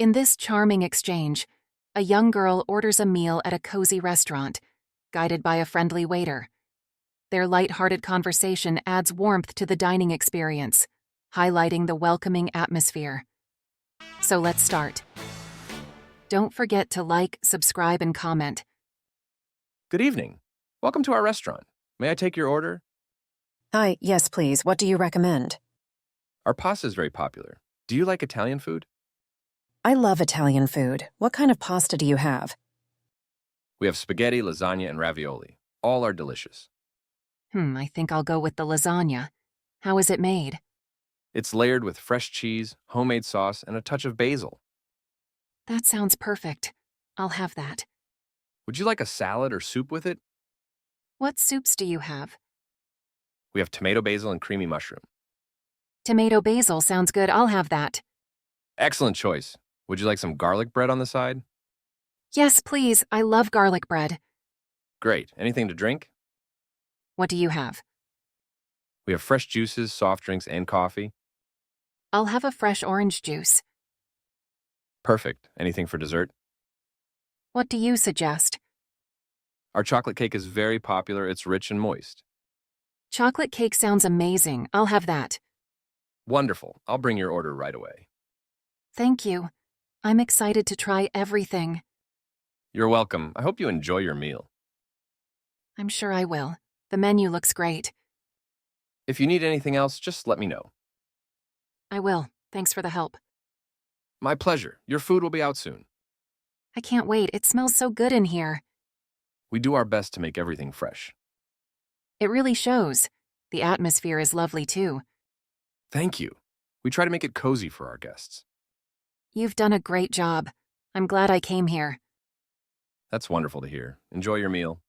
In this charming exchange, a young girl orders a meal at a cozy restaurant, guided by a friendly waiter. Their light-hearted conversation adds warmth to the dining experience, highlighting the welcoming atmosphere. So let's start. Don't forget to like, subscribe, and comment. Good evening. Welcome to our restaurant. May I take your order? Hi, yes, please. What do you recommend? Our pasta is very popular. Do you like Italian food? I love Italian food. What kind of pasta do you have? We have spaghetti, lasagna, and ravioli. All are delicious. I think I'll go with the lasagna. How is it made? It's layered with fresh cheese, homemade sauce, and a touch of basil. That sounds perfect. I'll have that. Would you like a salad or soup with it? What soups do you have? We have tomato basil and creamy mushroom. Tomato basil sounds good. I'll have that. Excellent choice. Would you like some garlic bread on the side? Yes, please. I love garlic bread. Great. Anything to drink? What do you have? We have fresh juices, soft drinks, and coffee. I'll have a fresh orange juice. Perfect. Anything for dessert? What do you suggest? Our chocolate cake is very popular. It's rich and moist. Chocolate cake sounds amazing. I'll have that. Wonderful. I'll bring your order right away. Thank you. I'm excited to try everything. You're welcome. I hope you enjoy your meal. I'm sure I will. The menu looks great. If you need anything else, just let me know. I will. Thanks for the help. My pleasure. Your food will be out soon. I can't wait. It smells so good in here. We do our best to make everything fresh. It really shows. The atmosphere is lovely too. Thank you. We try to make it cozy for our guests. You've done a great job. I'm glad I came here. That's wonderful to hear. Enjoy your meal.